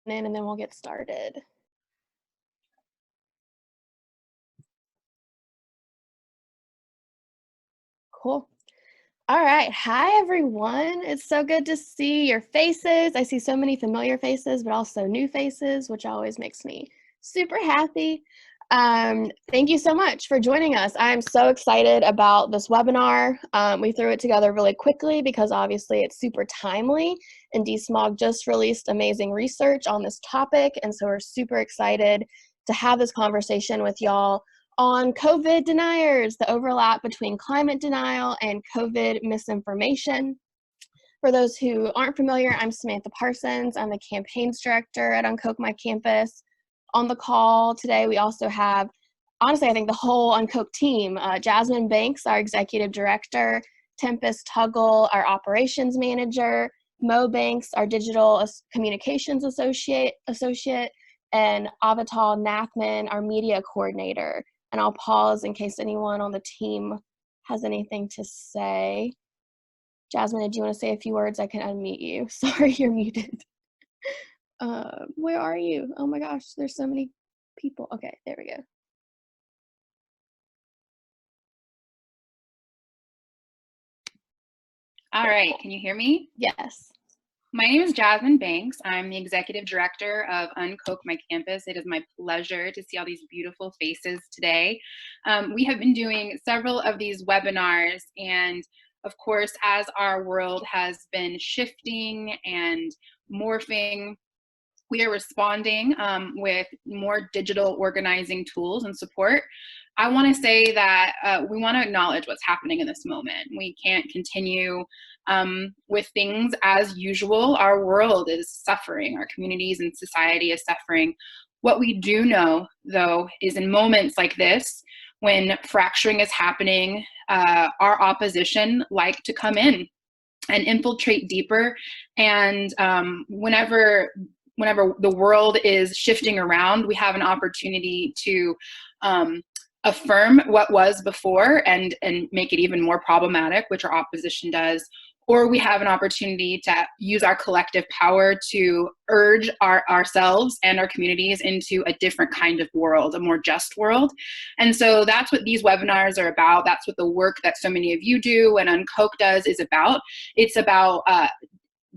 in and then we'll get started. Cool. All right. Hi, everyone. It's so good to see your faces. I see so many familiar faces, but also new faces, which always makes me super happy. Thank you so much for joining us. I'm so excited about this webinar. We threw it together really quickly because obviously it's super timely, and DSMOG just released amazing research on this topic, and so we're super excited to have this conversation with y'all on COVID deniers, the overlap between climate denial and COVID misinformation. For those who aren't familiar, I'm Samantha Parsons. I'm the campaigns director at Uncoke My Campus. On the call today, we also have, honestly, I think the whole Uncoke team, Jasmine Banks, our executive director, Tempest Tuggle, our operations manager, Mo Banks, our digital communications associate, and Avatal Nathman, our media coordinator. And I'll pause in case anyone on the team has anything to say. Jasmine, did you want to say a few words? I can unmute you. Sorry, you're muted. Where are you? Oh my gosh, there's so many people. Okay, there we go. All right, can you hear me? Yes. My name is Jasmine Banks. I'm the executive director of Uncoke My Campus. It is my pleasure to see all these beautiful faces today. We have been doing several of these webinars, and of course, as our world has been shifting and morphing, we are responding with more digital organizing tools and support. I want to say that we want to acknowledge what's happening in this moment. We can't continue with things as usual. Our world is suffering. Our communities and society is suffering. What we do know, though, is in moments like this, when fracturing is happening, our opposition like to come in and infiltrate deeper. And whenever the world is shifting around, we have an opportunity to affirm what was before and make it even more problematic, which our opposition does. Or we have an opportunity to use our collective power to urge ourselves and our communities into a different kind of world, a more just world. And so that's what these webinars are about. That's what the work that so many of you do and Uncoke does is about. It's about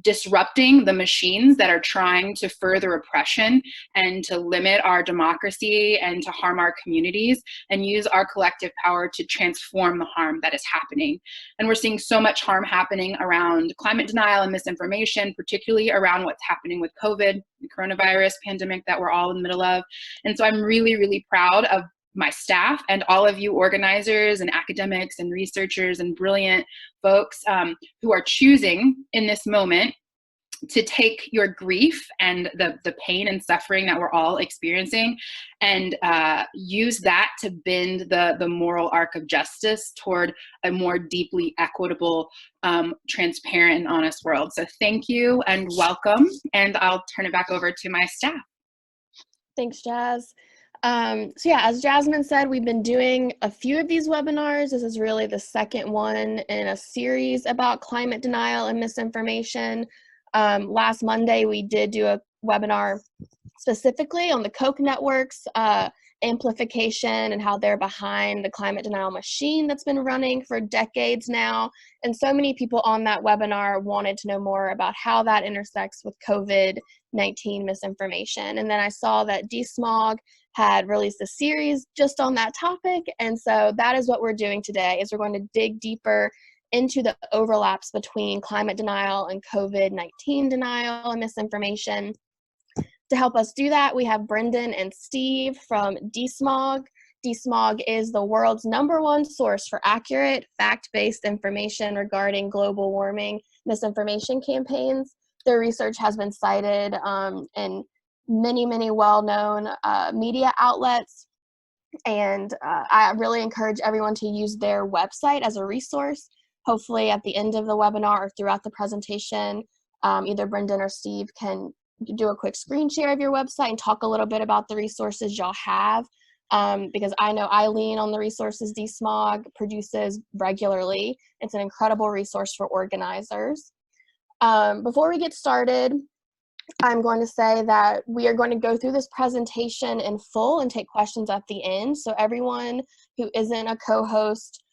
disrupting the machines that are trying to further oppression and to limit our democracy and to harm our communities, and use our collective power to transform the harm that is happening. And we're seeing so much harm happening around climate denial and misinformation, particularly around what's happening with COVID, the coronavirus pandemic that we're all in the middle of. And so I'm really, really proud of my staff and all of you organizers and academics and researchers and brilliant folks who are choosing in this moment to take your grief and the pain and suffering that we're all experiencing and use that to bend the moral arc of justice toward a more deeply equitable, transparent, and honest world. So thank you and welcome, and I'll turn it back over to my staff. Thanks, Jazz. So yeah, as Jasmine said, we've been doing a few of these webinars. This is really the second one in a series about climate denial and misinformation. Last Monday, we did do a webinar specifically on the Koch networks, amplification, and how they're behind the climate denial machine that's been running for decades now. And so many people on that webinar wanted to know more about how that intersects with COVID-19 misinformation. And then I saw that DSMOG had released a series just on that topic. And so that is what we're doing today, is we're going to dig deeper into the overlaps between climate denial and COVID-19 denial and misinformation. To help us do that, we have Brendan and Steve from DSMOG. DSMOG is the world's #1 source for accurate, fact-based information regarding global warming misinformation campaigns. Their research has been cited in many well-known media outlets. And I really encourage everyone to use their website as a resource. Hopefully at the end of the webinar or throughout the presentation, either Brendan or Steve can do a quick screen share of your website and talk a little bit about the resources y'all have, because I know I lean on the resources DSMOG produces regularly. It's an incredible resource for organizers. Before we get started, I'm going to say that we are going to go through this presentation in full and take questions at the end. So everyone who isn't a co-host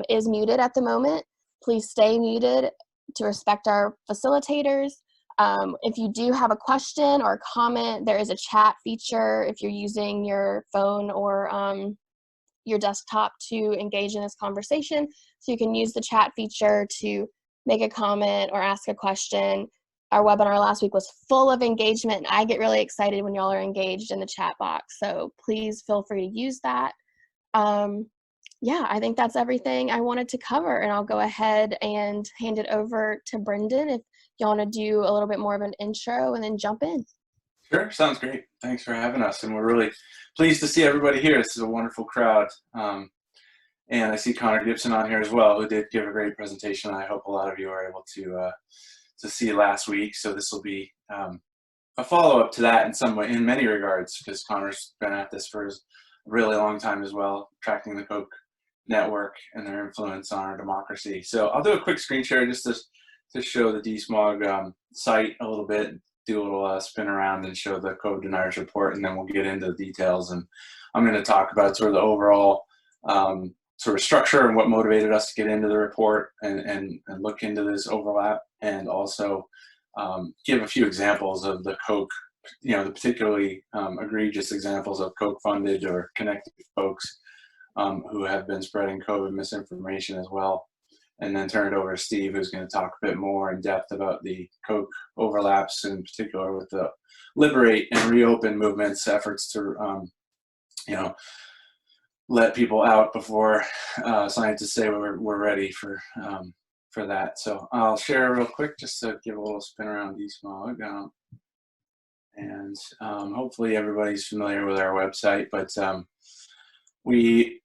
is muted at the moment. Please stay muted to respect our facilitators. If you do have a question or a comment, there is a chat feature if you're using your phone or your desktop to engage in this conversation. So you can use the chat feature to make a comment or ask a question. Our webinar last week was full of engagement, and I get really excited when y'all are engaged in the chat box. So please feel free to use that. Yeah, I think that's everything I wanted to cover, and I'll go ahead and hand it over to Brendan if you want to do a little bit more of an intro and then jump in. Sure, sounds great. Thanks for having us, and we're really pleased to see everybody here. This is a wonderful crowd. And I see Connor Gibson on here as well, who did give a great presentation. I hope a lot of you are able to see last week. So this will be a follow-up to that in some way, in many regards, because Connor's been at this for a really long time as well, tracking the Koch network and their influence on our democracy. So I'll do a quick screen share just to show the DSMOG site a little bit, do a little spin around and show the COVIDeniers report, and then we'll get into the details. And I'm going to talk about sort of the overall sort of structure and what motivated us to get into the report and look into this overlap, and also give a few examples of the Koch, the particularly egregious examples of Koch-funded or connected folks who have been spreading COVID misinformation as well. And then turn it over to Steve, who's going to talk a bit more in depth about the Koch overlaps, in particular with the Liberate and Reopen movements efforts to, let people out before scientists say we're ready for that. So I'll share real quick just to give a little spin around DSMOG. And hopefully everybody's familiar with our website, but we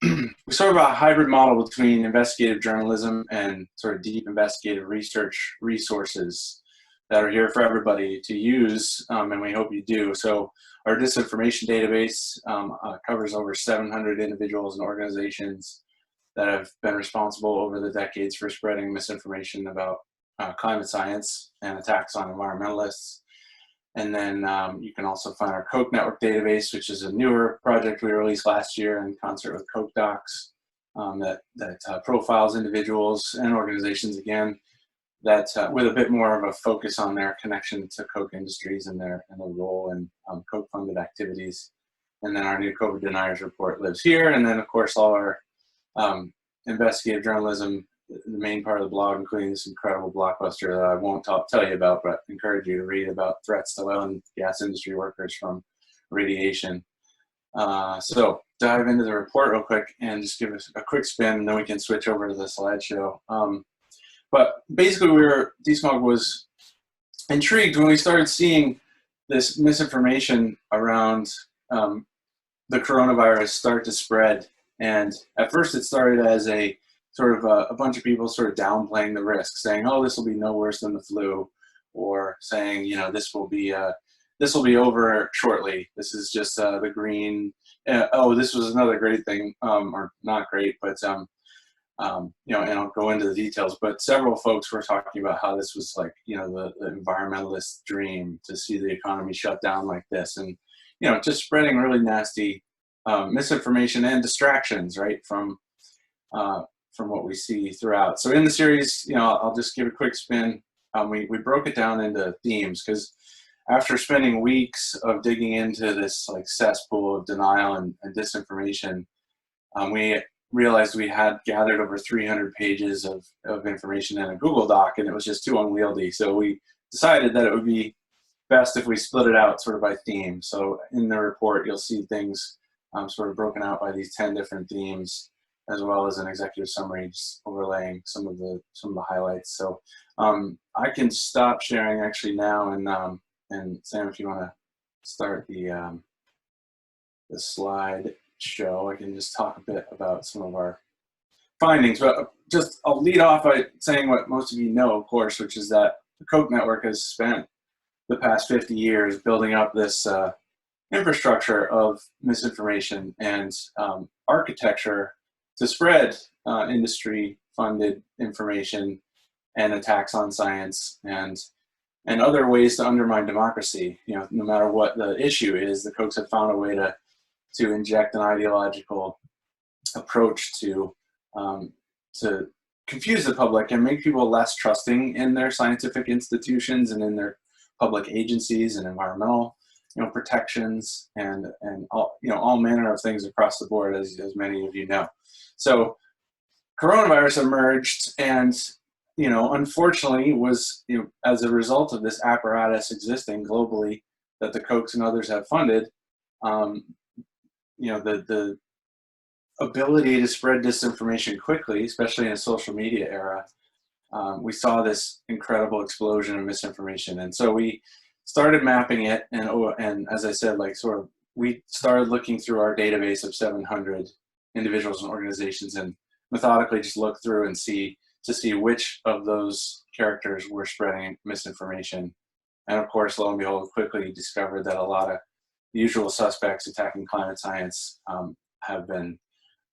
sort of a hybrid model between investigative journalism and sort of deep investigative research resources that are here for everybody to use, and we hope you do. So our disinformation database covers over 700 individuals and organizations that have been responsible over the decades for spreading misinformation about climate science and attacks on environmentalists. And then you can also find our Koch network database, which is a newer project we released last year in concert with Koch Docs that profiles individuals and organizations, again, that with a bit more of a focus on their connection to Koch industries and their role in Koch-funded activities. And then our new COVIDeniers report lives here. And then, of course, all our investigative journalism, the main part of the blog, including this incredible blockbuster that I won't tell you about, but encourage you to read about threats to oil and gas industry workers from radiation. So dive into the report real quick and just give us a quick spin, and then we can switch over to the slideshow. But basically, DSMOG was intrigued when we started seeing this misinformation around the coronavirus start to spread. And at first it started as a sort of a bunch of people sort of downplaying the risk, saying, oh, this will be no worse than the flu, or saying, this will be over shortly. This is just the green. Oh, this was another great thing, or not great, but and I'll go into the details. But several folks were talking about how this was like, the environmentalist dream to see the economy shut down like this, and just spreading really nasty misinformation and distractions, right, from what we see throughout. So in the series, I'll just give a quick spin. We broke it down into themes, because after spending weeks of digging into this like cesspool of denial and disinformation, we realized we had gathered over 300 pages of information in a Google Doc, and it was just too unwieldy. So we decided that it would be best if we split it out sort of by theme. So in the report, you'll see things sort of broken out by these 10 different themes, as well as an executive summary just overlaying some of the highlights. So I can stop sharing actually now, and Sam, if you want to start the slide show, I can just talk a bit about some of our findings. But just I'll lead off by saying what most of you know, of course, which is that the Koch network has spent the past 50 years building up this infrastructure of misinformation and architecture to spread industry-funded information and attacks on science. And and other ways to undermine democracy. You know, no matter what the issue is, the Kochs have found a way to inject an ideological approach to confuse the public and make people less trusting in their scientific institutions and in their public agencies and environmental, protections and all, all manner of things across the board, as many of you know. So coronavirus emerged, and unfortunately was, as a result of this apparatus existing globally that the Kochs and others have funded, the ability to spread disinformation quickly, especially in a social media era, we saw this incredible explosion of misinformation. And so we started mapping it, and as I said, we started looking through our database of 700 individuals and organizations and methodically just look through and see which of those characters were spreading misinformation. And of course, lo and behold, quickly discovered that a lot of the usual suspects attacking climate science have been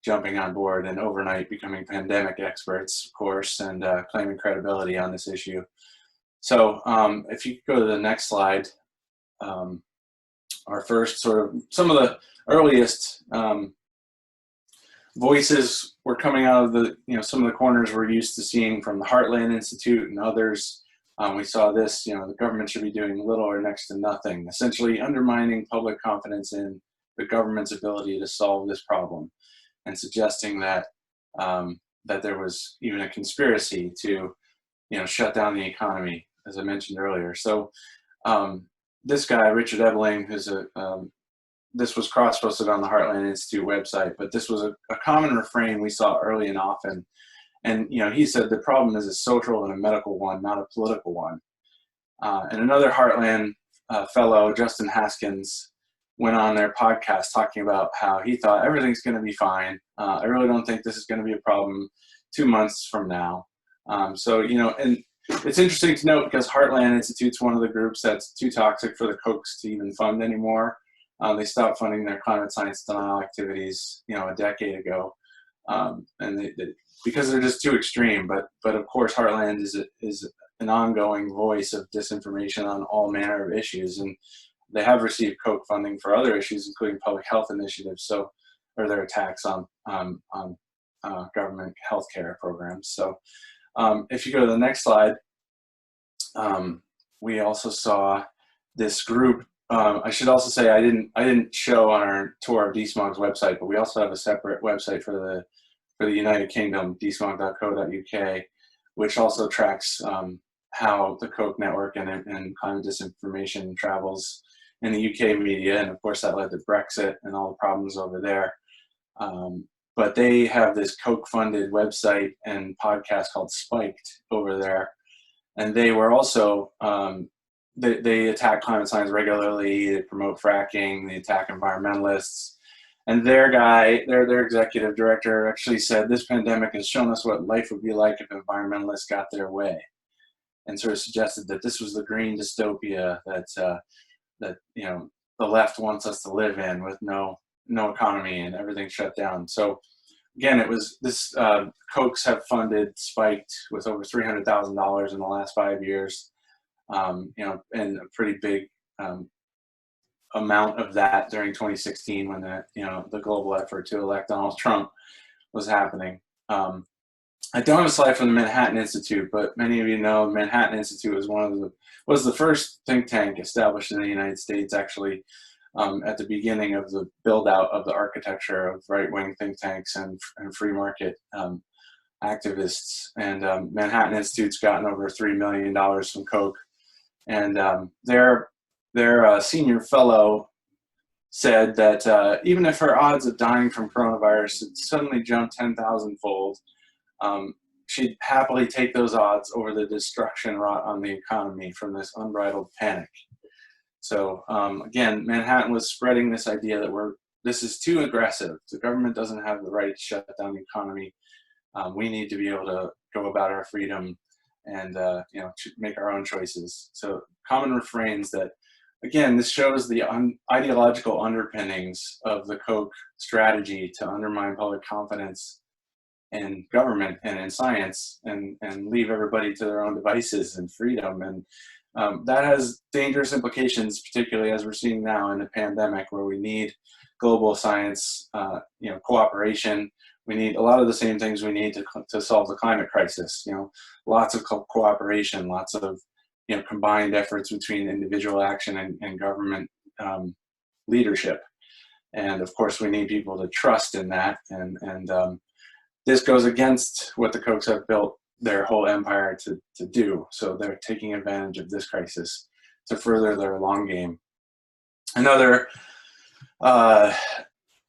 jumping on board and overnight becoming pandemic experts, of course, and claiming credibility on this issue. So if you go to the next slide, our first some of the earliest voices were coming out of the, some of the corners we're used to seeing from the Heartland Institute and others. We saw this, the government should be doing little or next to nothing, essentially undermining public confidence in the government's ability to solve this problem, and suggesting that that there was even a conspiracy to, shut down the economy, as I mentioned earlier. So this guy, Richard Ebeling, who's this was cross-posted on the Heartland Institute website, but this was a common refrain we saw early and often. And he said the problem is a social and a medical one, not a political one. And another Heartland fellow, Justin Haskins, went on their podcast talking about how he thought everything's going to be fine. I really don't think this is going to be a problem 2 months from now. And it's interesting to note because Heartland Institute's one of the groups that's too toxic for the Kochs to even fund anymore. They stopped funding their climate science denial activities, a decade ago, and because they're just too extreme. But of course, Heartland is an ongoing voice of disinformation on all manner of issues, and they have received Koch funding for other issues, including public health initiatives. Or their attacks on government healthcare programs. So, if you go to the next slide, we also saw this group. I should also say I didn't show on our tour of DSMOG's website, but we also have a separate website for the United Kingdom, dsmog.co.uk, which also tracks how the Koch network and climate disinformation travels in the UK media, and of course that led to Brexit and all the problems over there. But they have this Koch-funded website and podcast called Spiked over there, and they were also they attack climate science regularly. They promote fracking. They attack environmentalists. And their executive director actually said, this pandemic has shown us what life would be like if environmentalists got their way, and sort of suggested that this was the green dystopia that the left wants us to live in, with no economy and everything shut down. So again, it was this Kochs have funded Spiked with over $300,000 in the last 5 years. And a pretty big amount of that during 2016 when the global effort to elect Donald Trump was happening. I don't have a slide from the Manhattan Institute, but many of you know the Manhattan Institute was the first think tank established in the United States, actually, at the beginning of the build out of the architecture of right-wing think tanks and free market activists. And Manhattan Institute's gotten over $3 million from Koch. And their senior fellow said that even if her odds of dying from coronavirus had suddenly jumped 10,000-fold, she'd happily take those odds over the destruction wrought on the economy from this unbridled panic. So again, Manhattan was spreading this idea that this is too aggressive. The government doesn't have the right to shut down the economy. We need to be able to go about our freedom and make our own choices. So common refrains that, again, this shows the ideological underpinnings of the Koch strategy to undermine public confidence in government and in science, and leave everybody to their own devices and freedom. And that has dangerous implications, particularly as we're seeing now in the pandemic, where we need global science, cooperation. We need a lot of the same things we need to solve the climate crisis. Lots of cooperation, lots of combined efforts between individual action and government leadership. And of course, we need people to trust in that. And this goes against what the Kochs have built their whole empire to do. So they're taking advantage of this crisis to further their long game. Another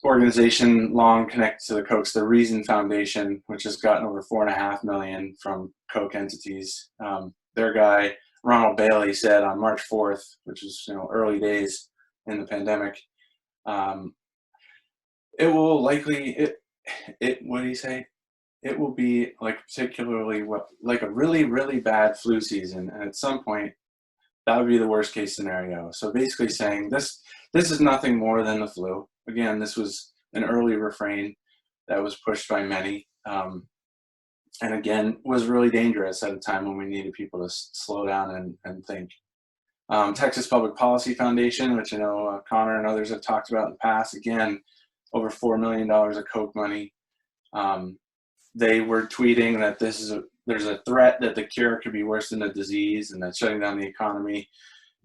organization long connected to the Kochs, the Reason Foundation, which has gotten over $4.5 million from Koch entities. Their guy, Ronald Bailey, said on March 4th, which is early days in the pandemic, it will likely, what did he say? It will be particularly like a really, really bad flu season. And at some point, that would be the worst case scenario. So basically saying this is nothing more than the flu. Again, this was an early refrain that was pushed by many. And again, was really dangerous at a time when we needed people to slow down and think. Texas Public Policy Foundation, which I know Connor and others have talked about in the past, again, over $4 million of Koch money. They were tweeting that there's a threat that the cure could be worse than the disease, and that shutting down the economy,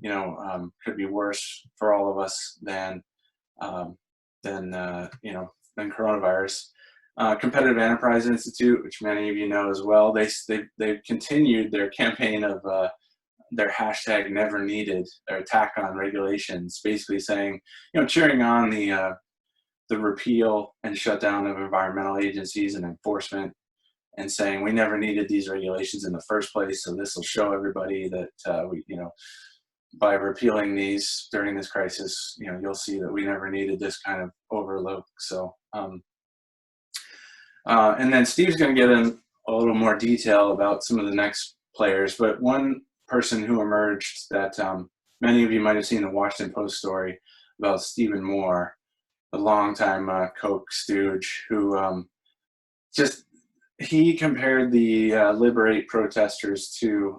could be worse for all of us than coronavirus. Competitive Enterprise Institute, which many of you know as well, they've continued their campaign of their hashtag Never Needed, their attack on regulations, basically saying, cheering on the repeal and shutdown of environmental agencies and enforcement, and saying we never needed these regulations in the first place. So this will show everybody that by repealing these during this crisis, you'll see that we never needed this kind of overlook. So, and then Steve's going to get in a little more detail about some of the next players, but one person who emerged that many of you might have seen the Washington Post story about Stephen Moore, a longtime Koch stooge, who he compared the Liberate protesters to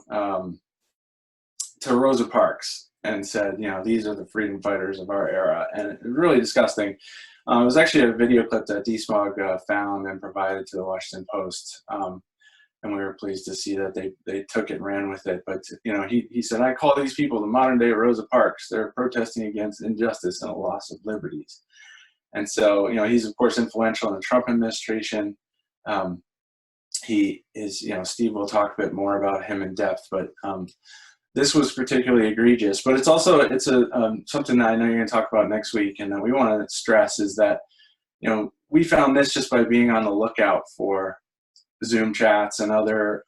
Rosa Parks and said, these are the freedom fighters of our era, and it was really disgusting. It was actually a video clip that DSMOG found and provided to the Washington Post, and we were pleased to see that they took it and ran with it. But he said, I call these people the modern day Rosa Parks. They're protesting against injustice and a loss of liberties. And so, he's of course influential in the Trump administration. He is, Steve will talk a bit more about him in depth, but this was particularly egregious. But it's something that I know you're going to talk about next week, and that we want to stress is that, we found this just by being on the lookout for Zoom chats and other,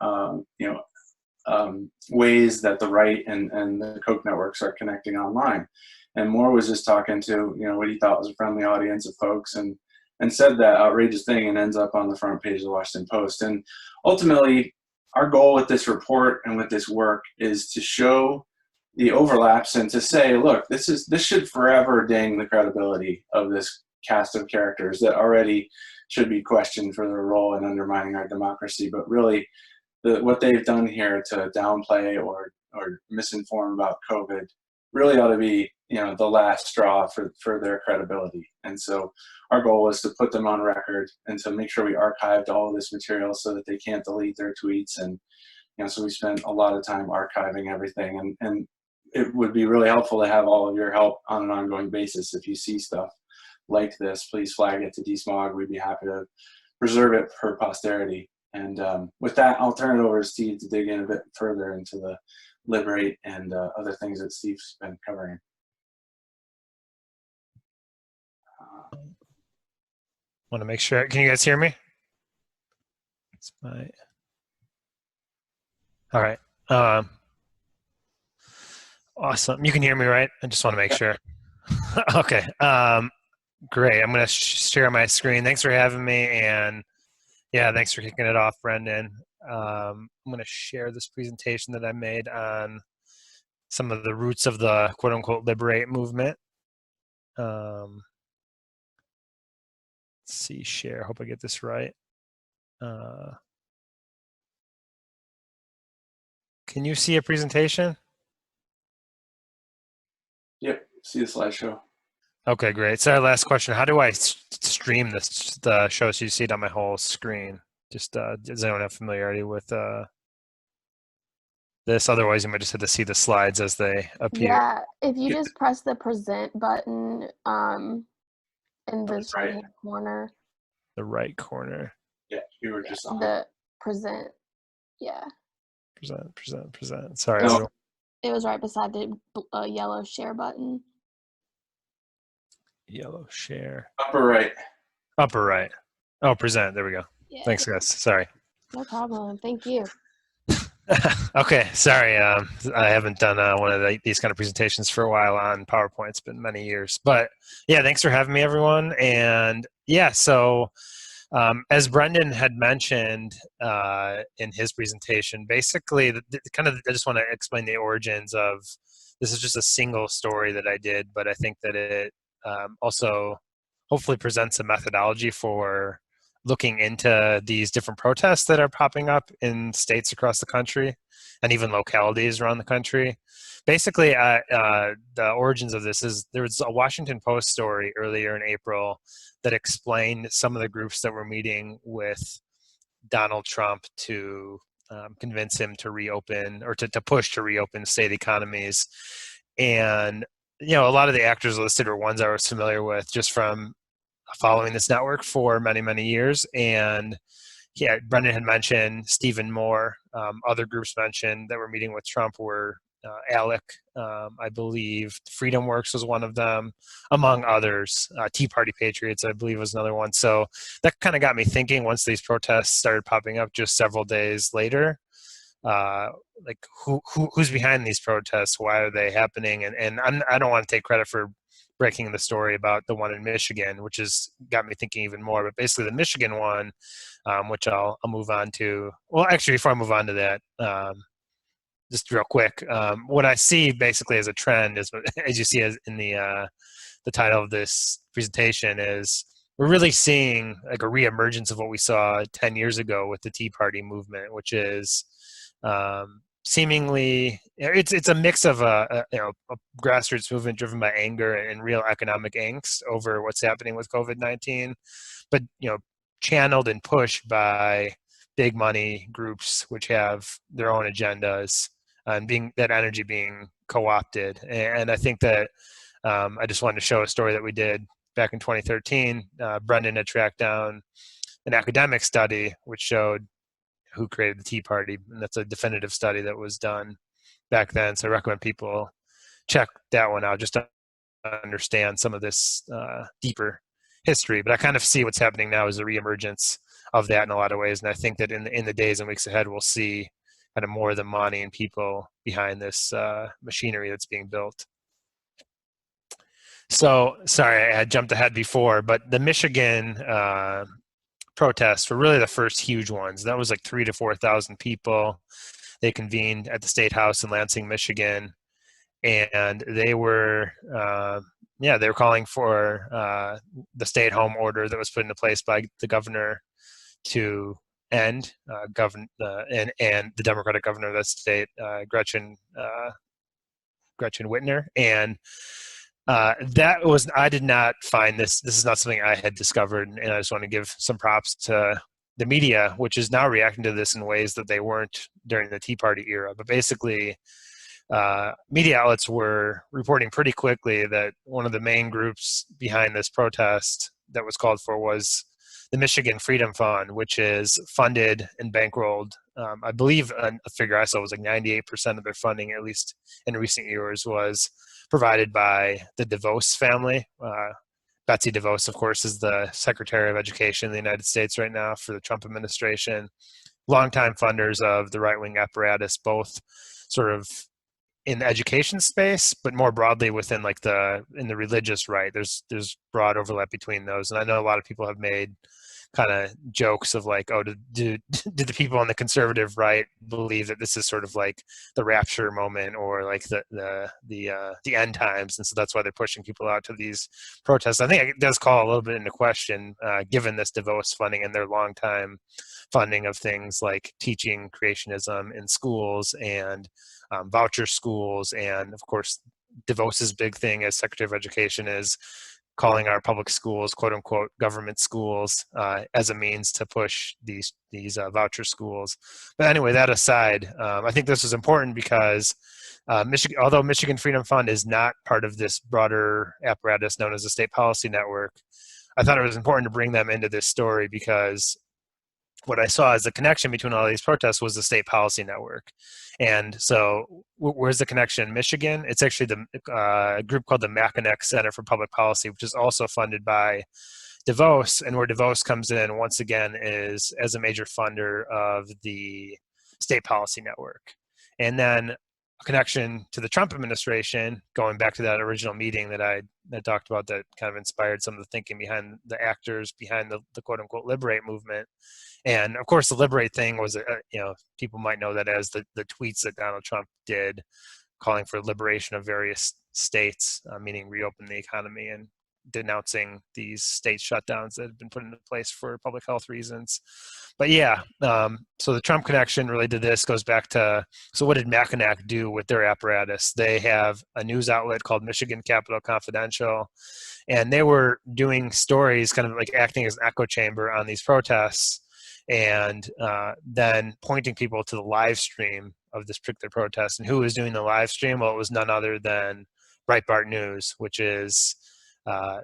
ways that the right and the Koch networks are connecting online. And Moore was just talking to, what he thought was a friendly audience of folks, and said that outrageous thing, and ends up on the front page of the Washington Post. And ultimately, our goal with this report and with this work is to show the overlaps and to say, look, this should forever ding the credibility of this cast of characters that already should be questioned for their role in undermining our democracy. But really, what they've done here to downplay or misinform about COVID really ought to be, the last straw for their credibility. And so our goal is to put them on record and to make sure we archived all of this material so that they can't delete their tweets. And, so we spent a lot of time archiving everything, and it would be really helpful to have all of your help on an ongoing basis. If you see stuff like this, please flag it to DSMOG. We'd be happy to preserve it for posterity. And with that, I'll turn it over to Steve to dig in a bit further into the Liberate and other things that Steve's been covering. Want to make sure. Can you guys hear me? All right. Awesome. You can hear me, right? I just want to make sure. Okay. Great. I'm going to share my screen. Thanks for having me. And yeah, thanks for kicking it off, Brendan. I'm going to share this presentation that I made on some of the roots of the quote unquote Liberate movement. Let's see, share. Hope I get this right. Can you see a presentation? See the slideshow. Okay, great. So last question. How do I stream the show so you see it on my whole screen? Just does anyone have familiarity with this? Otherwise, you might just have to see the slides as they appear. Yeah, if you Yeah. just press the present button in this Right. right-hand corner, The right corner. Yeah, you were just on. the present, yeah. Present. Sorry, It was, everyone. it was right beside the yellow share button. Yellow share. Upper right. Upper right. Oh, present. There we go. Yeah, Thanks, guys. Sorry. no problem. Thank you. Okay, sorry. I haven't done one of these kind of presentations for a while on PowerPoint. It's been many years, but yeah, thanks for having me, everyone. And yeah, so as Brendan had mentioned in his presentation, basically, I just want to explain the origins of this. Is just a single story that I did, but I think that it also hopefully presents a methodology for looking into these different protests that are popping up in states across the country and even localities around the country. Basically, the origins of this is there was a Washington Post story earlier in April that explained some of the groups that were meeting with Donald Trump to convince him to reopen or to push to reopen state economies. And, you know, a lot of the actors listed were ones I was familiar with just from following this network for many, many years. And yeah, Brendan had mentioned Stephen Moore. Other groups mentioned that were meeting with Trump were ALEC, I believe. Freedom Works was one of them, among others. Tea Party Patriots, I believe, was another one. So that kind of got me thinking once these protests started popping up just several days later. Like who's behind these protests? Why are they happening? And I don't want to take credit for breaking the story about the one in Michigan, which has got me thinking even more. But basically, the Michigan one, which I'll move on to. Well, actually, before I move on to that, just real quick, what I see basically as a trend is, as you see as in the title of this presentation, is we're really seeing like a reemergence of what we saw 10 years ago with the Tea Party movement, which is seemingly it's a mix of a grassroots movement driven by anger and real economic angst over what's happening with COVID-19, but channeled and pushed by big money groups which have their own agendas and that energy being co-opted. And I think that I just wanted to show a story that we did back in 2013. Brendan had tracked down an academic study which showed who created the Tea Party, and that's a definitive study that was done back then. So I recommend people check that one out just to understand some of this deeper history. But I kind of see what's happening now as a reemergence of that in a lot of ways, and I think that in the days and weeks ahead, we'll see kind of more of the money and people behind this machinery that's being built. So, sorry, I had jumped ahead before, but the Michigan protests were really the first huge ones. That was like 3,000 to 4,000 people. They convened at the State House in Lansing, Michigan, and they were, they were calling for the stay-at-home order that was put into place by the governor to end, and the Democratic governor of that state, Gretchen Whitner, and I did not find this is not something I had discovered, and I just want to give some props to the media, which is now reacting to this in ways that they weren't during the Tea Party era. But basically, media outlets were reporting pretty quickly that one of the main groups behind this protest that was called for was the Michigan Freedom Fund, which is funded and bankrolled. I believe a figure I saw was like 98% of their funding, at least in recent years, was provided by the DeVos family. Betsy DeVos, of course, is the Secretary of Education in the United States right now for the Trump administration. Longtime funders of the right-wing apparatus, both sort of in the education space, but more broadly within in the religious right. There's broad overlap between those, and I know a lot of people have made kind of jokes of like, oh, do the people on the conservative right believe that this is sort of like the rapture moment or like the end times, and so that's why they're pushing people out to these protests. I think it does call a little bit into question, given this DeVos funding and their longtime funding of things like teaching creationism in schools and voucher schools, and of course DeVos's big thing as Secretary of Education is calling our public schools, quote unquote, government schools, as a means to push these voucher schools. But anyway, that aside, I think this is important because although Michigan Freedom Fund is not part of this broader apparatus known as the State Policy Network, I thought it was important to bring them into this story because what I saw as the connection between all these protests was the State Policy Network. And so where's the connection in Michigan? It's actually the group called the Mackinac Center for Public Policy, which is also funded by DeVos, and where DeVos comes in once again is as a major funder of the State Policy Network. And then a connection to the Trump administration, going back to that original meeting that I talked about that kind of inspired some of the thinking behind the actors behind the quote unquote Liberate movement. And of course, the Liberate thing was, people might know that as the tweets that Donald Trump did calling for liberation of various states, meaning reopen the economy and denouncing these state shutdowns that have been put into place for public health reasons. But yeah, so the Trump connection related to this goes back to, so what did Mackinac do with their apparatus? They have a news outlet called Michigan Capital Confidential, and they were doing stories kind of like acting as an echo chamber on these protests, and then pointing people to the live stream of this particular protest. And who was doing the live stream? Well, it was none other than Breitbart News, which is a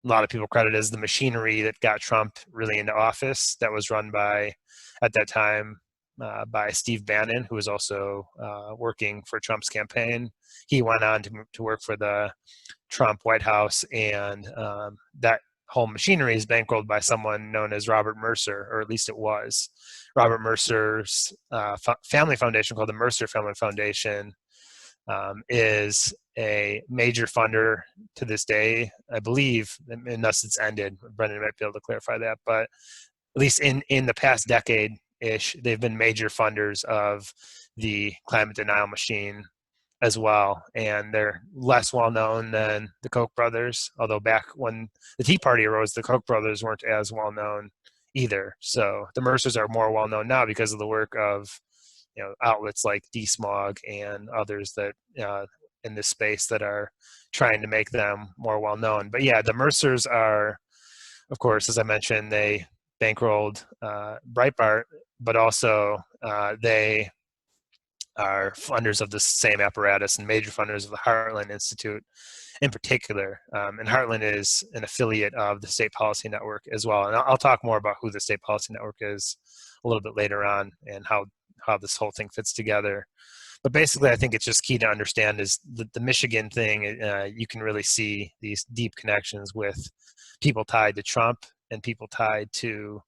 lot of people credit as the machinery that got Trump really into office, that was run by, at that time, by Steve Bannon, who was also working for Trump's campaign. He went on to work for the Trump White House, and that whole machinery is bankrolled by someone known as Robert Mercer, or at least it was. Robert Mercer's family foundation, called the Mercer Family Foundation, is a major funder to this day, I believe, unless it's ended. Brendan might be able to clarify that, but at least in the past decade-ish, they've been major funders of the climate denial machine as well, and they're less well known than the Koch brothers, although back when the Tea Party arose, the Koch brothers weren't as well known either. So the Mercers are more well known now because of the work of outlets like DSmog and others that in this space that are trying to make them more well known. But yeah, the Mercers are, of course, as I mentioned, they bankrolled Breitbart, but also they are funders of the same apparatus and major funders of the Heartland Institute in particular. And Heartland is an affiliate of the State Policy Network as well. And I'll talk more about who the State Policy Network is a little bit later on and how this whole thing fits together. But basically, I think it's just key to understand is the Michigan thing. You can really see these deep connections with people tied to Trump and people tied to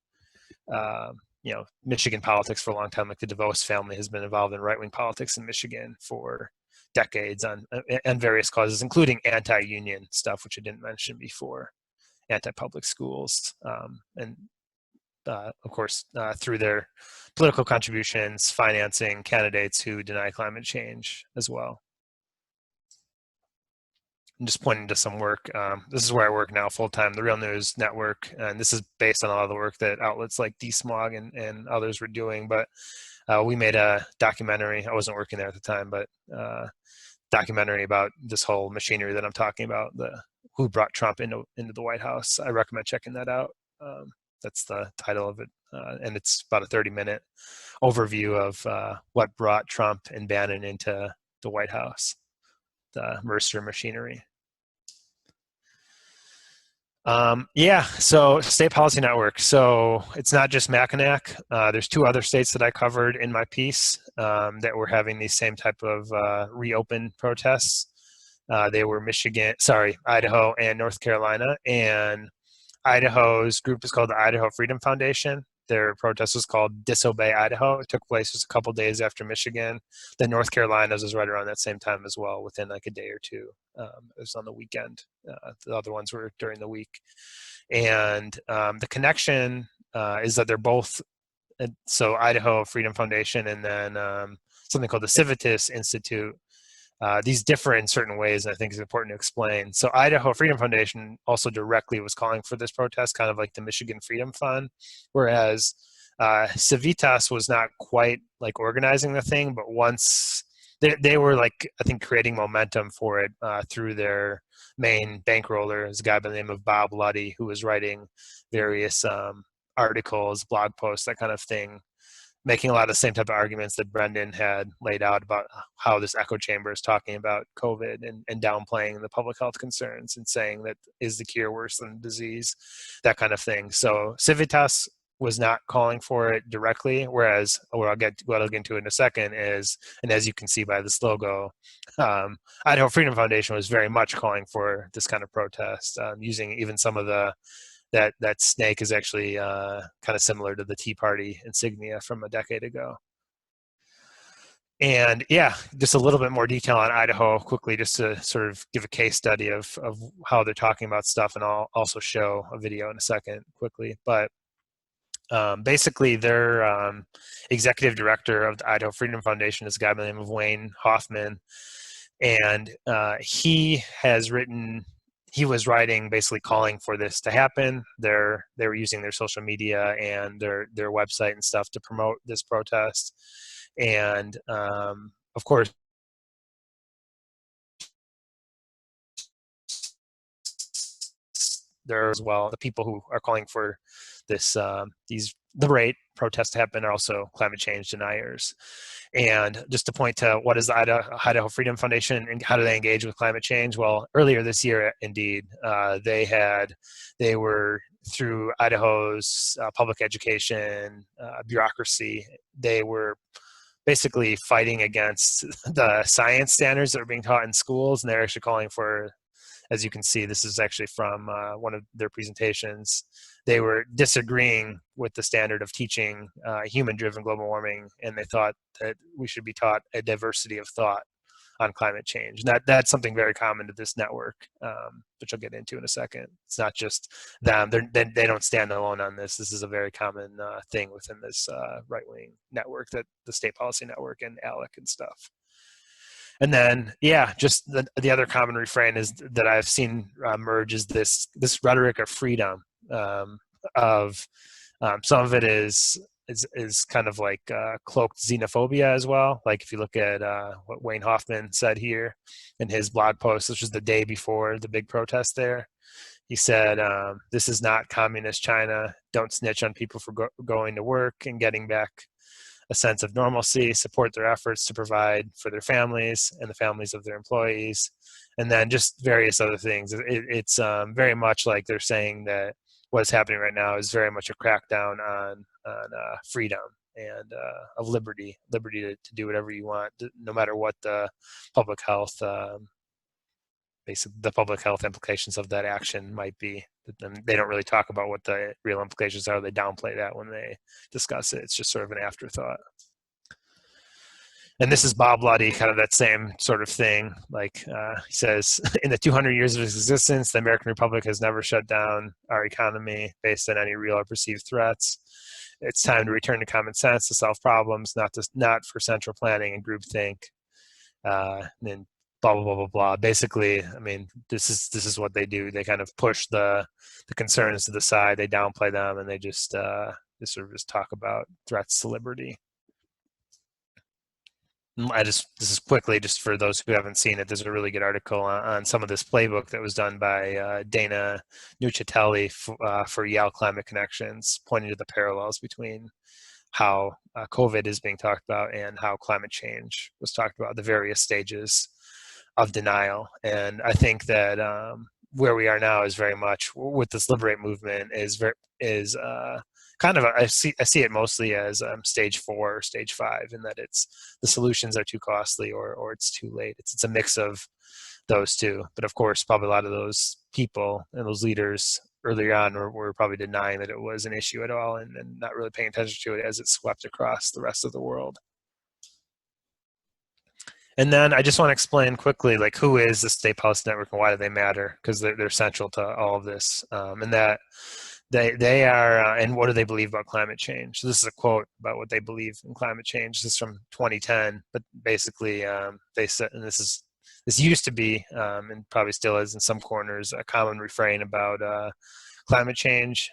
Michigan politics for a long time. Like the DeVos family has been involved in right-wing politics in Michigan for decades on various causes, including anti-union stuff, which I didn't mention before, anti-public schools, and of course, through their political contributions, financing candidates who deny climate change as well. I'm just pointing to some work. This is where I work now full-time, the Real News Network, and this is based on a lot of the work that outlets like DSmog and others were doing. But we made a documentary. I wasn't working there at the time, but documentary about this whole machinery that I'm talking about, who brought Trump into the White House. I recommend checking that out. That's the title of it, and it's about a 30-minute overview of what brought Trump and Bannon into the White House, the Mercer machinery. So State Policy Network. So it's not just Mackinac. There's two other states that I covered in my piece that were having these same type of reopen protests. They were Idaho and North Carolina, and Idaho's group is called the Idaho Freedom Foundation. Their protest was called Disobey Idaho. It took place just a couple days after Michigan. Then North Carolina's was right around that same time as well, within like a day or two. It was on the weekend. The other ones were during the week. And the connection is that they're both, so Idaho Freedom Foundation and then something called the Civitas Institute. These differ in certain ways, and I think it's important to explain. So Idaho Freedom Foundation also directly was calling for this protest, kind of like the Michigan Freedom Fund, whereas Civitas was not quite like organizing the thing, but once they were like, I think, creating momentum for it through their main bankroller, is a guy by the name of Bob Luddy, who was writing various articles, blog posts, that kind of thing, making a lot of the same type of arguments that Brendan had laid out about how this echo chamber is talking about COVID and downplaying the public health concerns and saying that is the cure worse than the disease, that kind of thing. So Civitas was not calling for it directly, whereas what I'll get into in a second is, and as you can see by this logo, Idaho Freedom Foundation was very much calling for this kind of protest, using even some of the that snake is actually kind of similar to the Tea Party insignia from a decade ago. And yeah, just a little bit more detail on Idaho quickly, just to sort of give a case study of how they're talking about stuff, and I'll also show a video in a second quickly. But basically, their executive director of the Idaho Freedom Foundation is a guy by the name of Wayne Hoffman, and he was writing basically calling for this to happen. They were using their social media and their website and stuff to promote this protest. And of course, there as well, the people who are calling for this these liberate protests to happen are also climate change deniers. And just to point to what is the Idaho Freedom Foundation and how do they engage with climate change? Well, earlier this year, indeed, they were through Idaho's public education bureaucracy. They were basically fighting against the science standards that are being taught in schools, and they're actually calling for, as you can see, this is actually from one of their presentations. They were disagreeing with the standard of teaching human-driven global warming, and they thought that we should be taught a diversity of thought on climate change. And that's something very common to this network, which I'll get into in a second. It's not just them. They don't stand alone on this. This is a very common thing within this right-wing network, that the State Policy Network and ALEC and stuff. And then, yeah, just the other common refrain is that I've seen emerge is this rhetoric of freedom. Some of it is kind of like cloaked xenophobia as well. Like if you look at what Wayne Hoffman said here in his blog post, which was the day before the big protest there, he said, "This is not communist China. Don't snitch on people for going to work and getting back a sense of normalcy, support their efforts to provide for their families and the families of their employees," and then just various other things. It's very much like they're saying that what's happening right now is very much a crackdown on freedom and of liberty to do whatever you want, no matter what the public health the public health implications of that action might be. They don't really talk about what the real implications are. They downplay that when they discuss it. It's just sort of an afterthought. And this is Bob Luddy, kind of that same sort of thing. Like he says, in the 200 years of its existence, the American Republic has never shut down our economy based on any real or perceived threats. It's time to return to common sense to solve problems, not for central planning and groupthink. And then blah blah blah blah blah. Basically, I mean, this is what they do. They kind of push the concerns to the side. They downplay them, and they just sort of just talk about threats to liberty. This is quickly, just for those who haven't seen it, there's a really good article on some of this playbook that was done by Dana Nuccitelli for Yale Climate Connections, pointing to the parallels between how COVID is being talked about and how climate change was talked about, the various stages of denial. And I think that where we are now is very much with this Liberate movement is kind of I see it mostly as stage 4 or stage 5, in that it's the solutions are too costly or it's too late. It's a mix of those two. But of course, probably a lot of those people and those leaders earlier on were probably denying that it was an issue at all, and not really paying attention to it as it swept across the rest of the world. And then I just want to explain quickly, like, who is the State Policy Network and why do they matter? Because they're central to all of this, and that they are, and what do they believe about climate change? So this is a quote about what they believe in climate change. This is from 2010, but basically they said, and this used to be, and probably still is in some corners, a common refrain about climate change.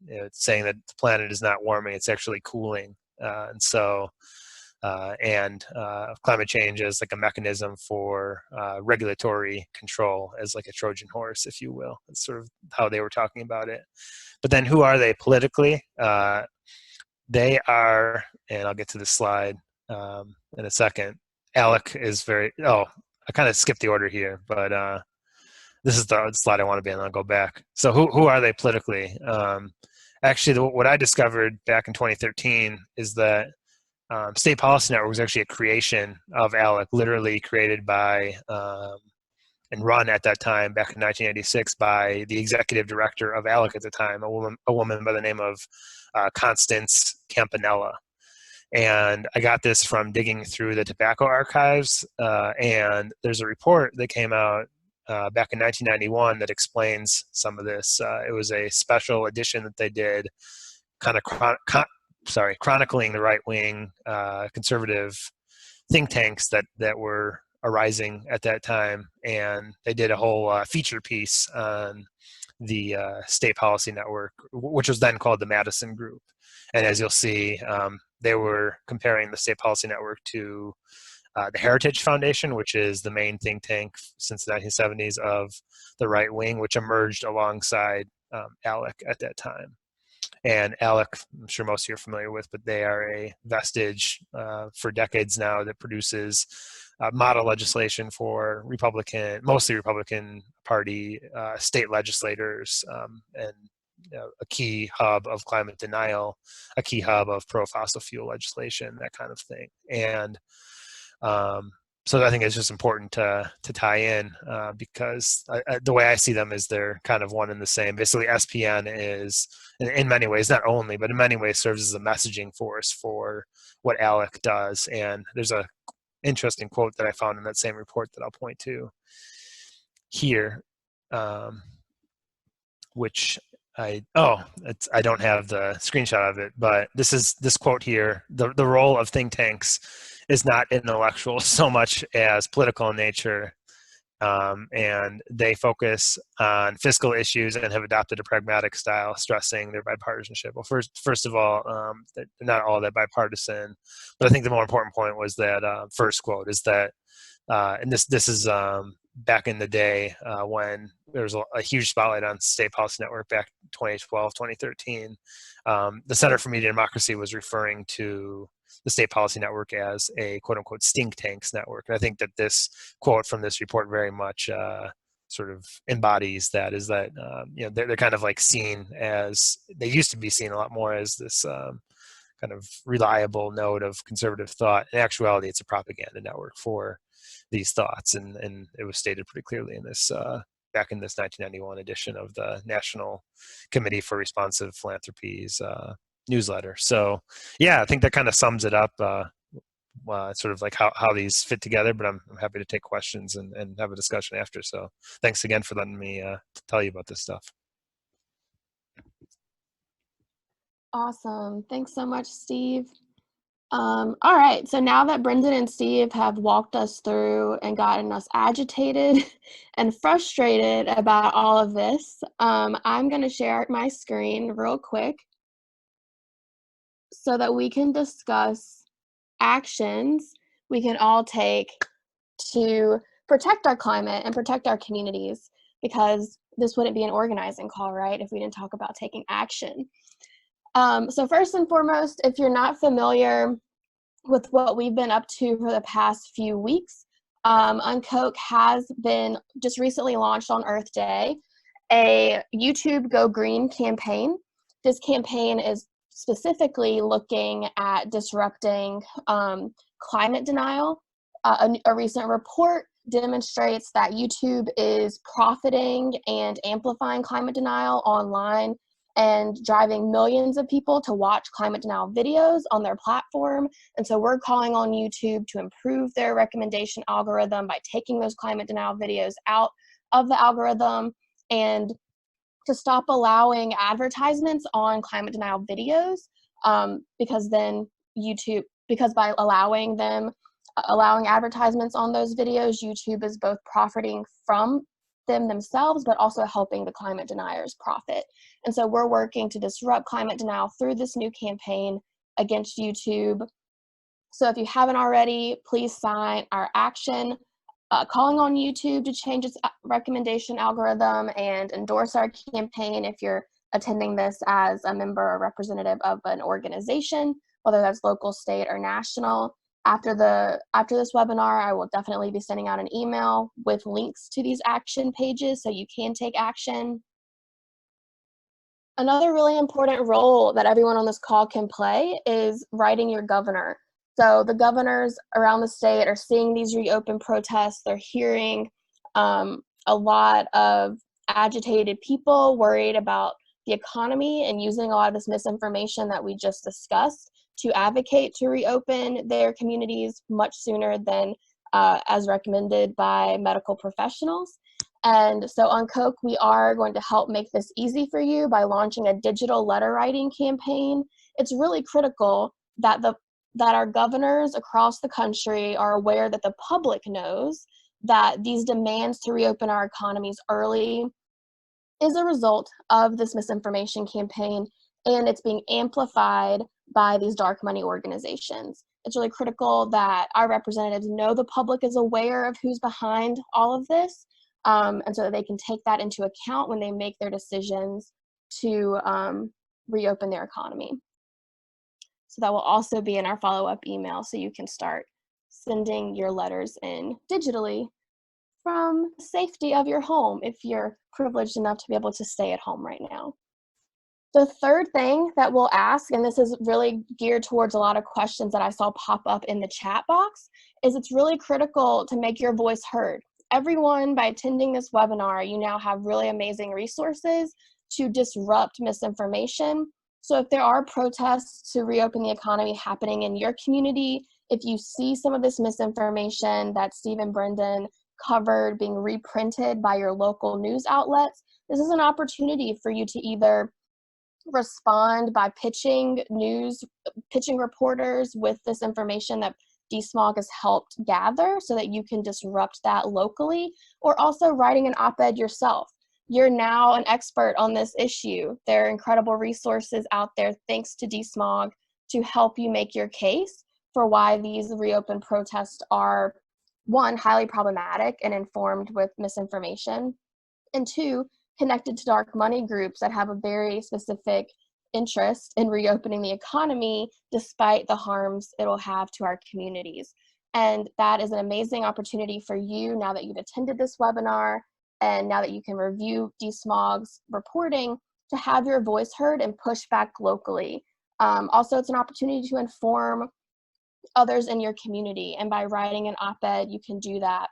It's saying that the planet is not warming; it's actually cooling, and so. and climate change as like a mechanism for regulatory control, as like a Trojan horse, if you will. That's sort of how they were talking about it. But then who are they politically? They are, and I'll get to the slide in a second. ALEC is very, I kind of skipped the order here, but this is the slide I want to be on. I'll go back. So who are they politically? Actually, what I discovered back in 2013 is that State Policy Network was actually a creation of ALEC, literally created by and run at that time, back in 1986, by the executive director of ALEC at the time, a woman by the name of Constance Campanella. And I got this from digging through the tobacco archives, and there's a report that came out back in 1991 that explains some of this. It was a special edition that they did, kind of chronicling the right-wing conservative think tanks that were arising at that time, and they did a whole feature piece on the State Policy Network, which was then called the Madison Group. And as you'll see, they were comparing the State Policy Network to the Heritage Foundation, which is the main think tank since the 1970s of the right wing, which emerged alongside ALEC at that time. And ALEC, I'm sure most of you are familiar with, but they are a vestige for decades now that produces model legislation for mostly Republican Party state legislators, and a key hub of climate denial, a key hub of pro-fossil fuel legislation, that kind of thing. And so I think it's just important to tie in because the way I see them is they're kind of one and the same. Basically, SPN is, in many ways, not only, but in many ways serves as a messaging force for what ALEC does. And there's a interesting quote that I found in that same report that I'll point to here, which I don't have the screenshot of it, but this quote here: the role of think tanks is not intellectual so much as political in nature, and they focus on fiscal issues and have adopted a pragmatic style, stressing their bipartisanship. Well, first of all, they're not all that bipartisan, but I think the more important point was that first quote is that, and this is back in the day when there was a huge spotlight on State Policy Network back 2012, 2013. The Center for Media Democracy was referring to the State Policy Network as a quote-unquote stink tanks network. And I think that this quote from this report very much sort of embodies that, is that they're kind of like seen as, they used to be seen a lot more as this kind of reliable node of conservative thought. In actuality, it's a propaganda network for these thoughts, and it was stated pretty clearly in this back in this 1991 edition of the National Committee for Responsive Philanthropy's newsletter. So yeah, I think that kind of sums it up, sort of like how these fit together, but I'm happy to take questions and have a discussion after. So thanks again for letting me tell you about this stuff. Awesome. Thanks so much, Steve. All right, so now that Brendan and Steve have walked us through and gotten us agitated and frustrated about all of this, I'm going to share my screen real quick so that we can discuss actions we can all take to protect our climate and protect our communities, because this wouldn't be an organizing call, right, if we didn't talk about taking action. So first and foremost, if you're not familiar with what we've been up to for the past few weeks, Uncoke has been just recently launched on Earth Day a YouTube Go Green campaign. This campaign is specifically looking at disrupting climate denial. A recent report demonstrates that YouTube is profiting and amplifying climate denial online and driving millions of people to watch climate denial videos on their platform. And so we're calling on YouTube to improve their recommendation algorithm by taking those climate denial videos out of the algorithm, and to stop allowing advertisements on climate denial videos, because then because by allowing advertisements on those videos, YouTube is both profiting from them themselves, but also helping the climate deniers profit. And so we're working to disrupt climate denial through this new campaign against YouTube. So if you haven't already, please sign our action calling on YouTube to change its recommendation algorithm and endorse our campaign if you're attending this as a member or representative of an organization, whether that's local, state, or national. After this webinar, I will definitely be sending out an email with links to these action pages so you can take action. Another really important role that everyone on this call can play is writing your governor. So the governors around the state are seeing these reopen protests. They're hearing a lot of agitated people worried about the economy and using a lot of this misinformation that we just discussed to advocate to reopen their communities much sooner than as recommended by medical professionals. And so on COVE, we are going to help make this easy for you by launching a digital letter writing campaign. It's really critical that our governors across the country are aware that the public knows that these demands to reopen our economies early is a result of this misinformation campaign, and it's being amplified by these dark money organizations. It's really critical that our representatives know the public is aware of who's behind all of this, and so that they can take that into account when they make their decisions to reopen their economy. So that will also be in our follow-up email, so you can start sending your letters in digitally from the safety of your home if you're privileged enough to be able to stay at home right now. The third thing that we'll ask, and this is really geared towards a lot of questions that I saw pop up in the chat box, is it's really critical to make your voice heard. Everyone, by attending this webinar, you now have really amazing resources to disrupt misinformation. So if there are protests to reopen the economy happening in your community, if you see some of this misinformation that Steve and Brendan covered being reprinted by your local news outlets, this is an opportunity for you to either respond by pitching reporters with this information that DSMOG has helped gather so that you can disrupt that locally, or also writing an op-ed yourself. You're now an expert on this issue. There are incredible resources out there, thanks to DSMOG, to help you make your case for why these reopen protests are, one, highly problematic and informed with misinformation, and two, connected to dark money groups that have a very specific interest in reopening the economy despite the harms it'll have to our communities. And that is an amazing opportunity for you now that you've attended this webinar and now that you can review DSMOG's reporting to have your voice heard and push back locally. Also, it's an opportunity to inform others in your community, and by writing an op-ed, you can do that.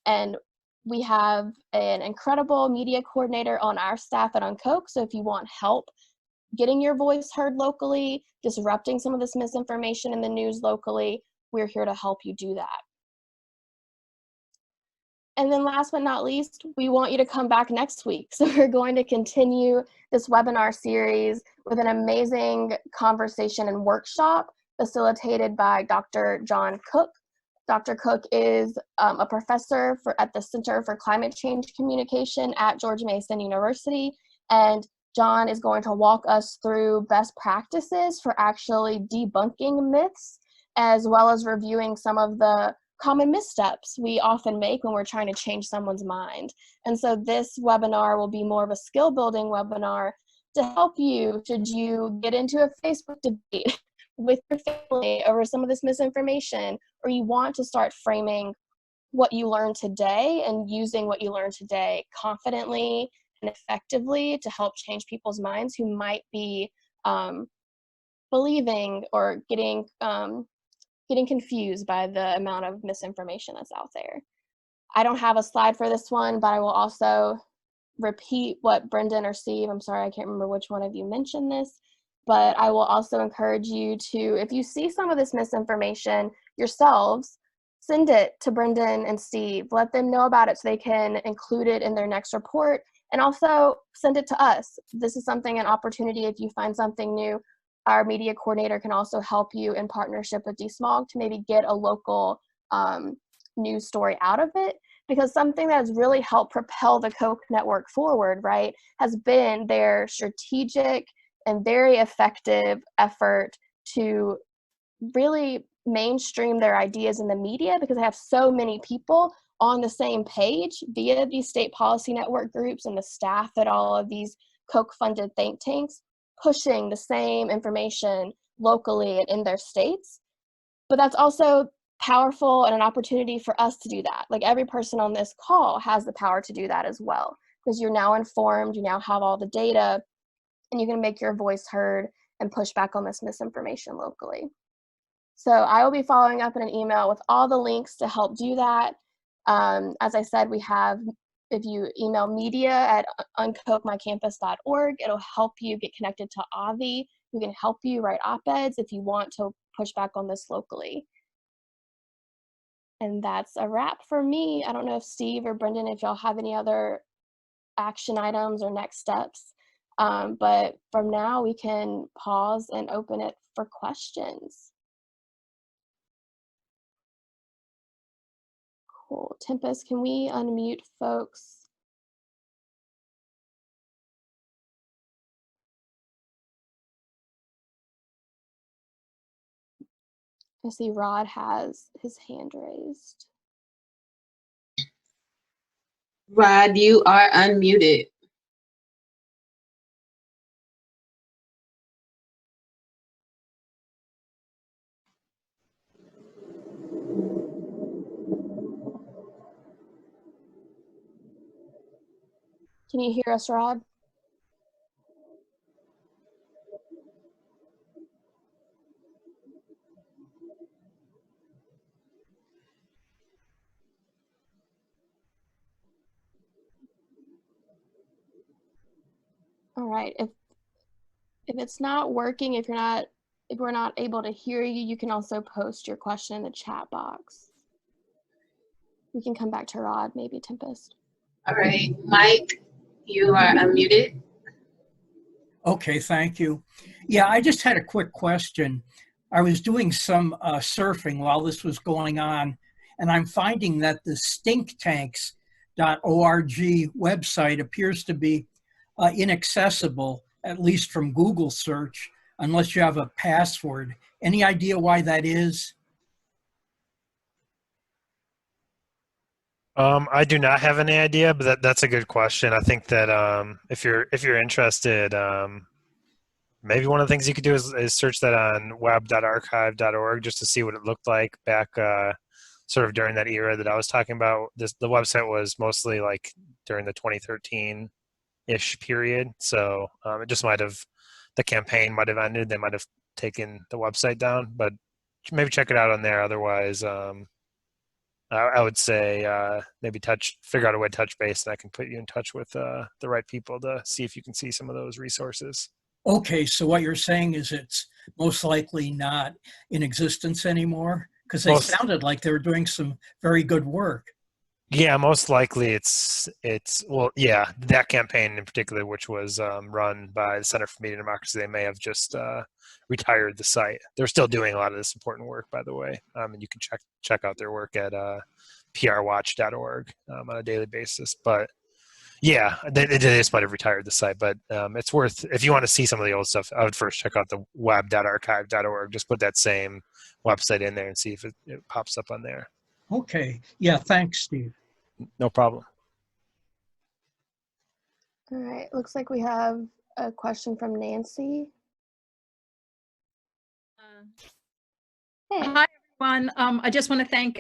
And we have an incredible media coordinator on our staff at UnCoke, so if you want help getting your voice heard locally, disrupting some of this misinformation in the news locally, we're here to help you do that. And then last but not least, we want you to come back next week. So we're going to continue this webinar series with an amazing conversation and workshop facilitated by Dr. John Cook. Dr. Cook is a professor at the Center for Climate Change Communication at George Mason University, and John is going to walk us through best practices for actually debunking myths, as well as reviewing some of the common missteps we often make when we're trying to change someone's mind. And so this webinar will be more of a skill building webinar to help you should you get into a Facebook debate with your family over some of this misinformation, or you want to start framing what you learned today and using what you learned today confidently and effectively to help change people's minds who might be believing or getting confused by the amount of misinformation that's out there. I don't have a slide for this one, but I will also repeat what Brendan or Steve, I'm sorry, I can't remember which one of you mentioned this, but I will also encourage you to, if you see some of this misinformation yourselves, send it to Brendan and Steve. Let them know about it so they can include it in their next report, and also send it to us. This is an opportunity if you find something new. Our media coordinator can also help you in partnership with DSMOG to maybe get a local news story out of it, because something that has really helped propel the Coke network forward, right, has been their strategic and very effective effort to really mainstream their ideas in the media because they have so many people on the same page via these state policy network groups and the staff at all of these Koch-funded think tanks pushing the same information locally and in their states. But that's also powerful and an opportunity for us to do that. Like every person on this call has the power to do that as well, because you're now informed, you now have all the data, and you can make your voice heard and push back on this misinformation locally. So I will be following up in an email with all the links to help do that. As I said, we have, if you email media@uncoachmycampus.org, it'll help you get connected to Avi, who can help you write op-eds if you want to push back on this locally. And that's a wrap for me. I don't know if Steve or Brendan, if y'all have any other action items or next steps. But from now, we can pause and open it for questions. Cool. Tempest, can we unmute folks? I see Rod has his hand raised. Rod, you are unmuted. Can you hear us, Rod? All right. If it's not working, if we're not able to hear you, you can also post your question in the chat box. We can come back to Rod, maybe Tempest. All right, Mike, you are unmuted. Okay, thank you. Yeah, I just had a quick question. I was doing some surfing while this was going on, and I'm finding that the stinktanks.org website appears to be inaccessible, at least from Google search, unless you have a password. Any idea why that is? I do not have any idea, but that's a good question. I think that if you're interested, maybe one of the things you could do is search that on web.archive.org just to see what it looked like back sort of during that era that I was talking about. The website was mostly like during the 2013-ish period, so it just the campaign might have ended. They might have taken the website down, but maybe check it out on there. Otherwise, I would say maybe figure out a way to touch base, and I can put you in touch with the right people to see if you can see some of those resources. Okay, so what you're saying is it's most likely not in existence anymore? Because they sounded like they were doing some very good work. Yeah, most likely it's well, yeah, that campaign in particular, which was run by the Center for Media Democracy, they may have just retired the site. They're still doing a lot of this important work, by the way, and you can check out their work at prwatch.org on a daily basis. But yeah, they just might have retired the site, but it's worth, if you want to see some of the old stuff, I would first check out the web.archive.org. Just put that same website in there and see if it pops up on there. Okay, yeah, thanks, Steve. No problem. All right, looks like we have a question from Nancy. Hey. Hi, everyone. I just want to thank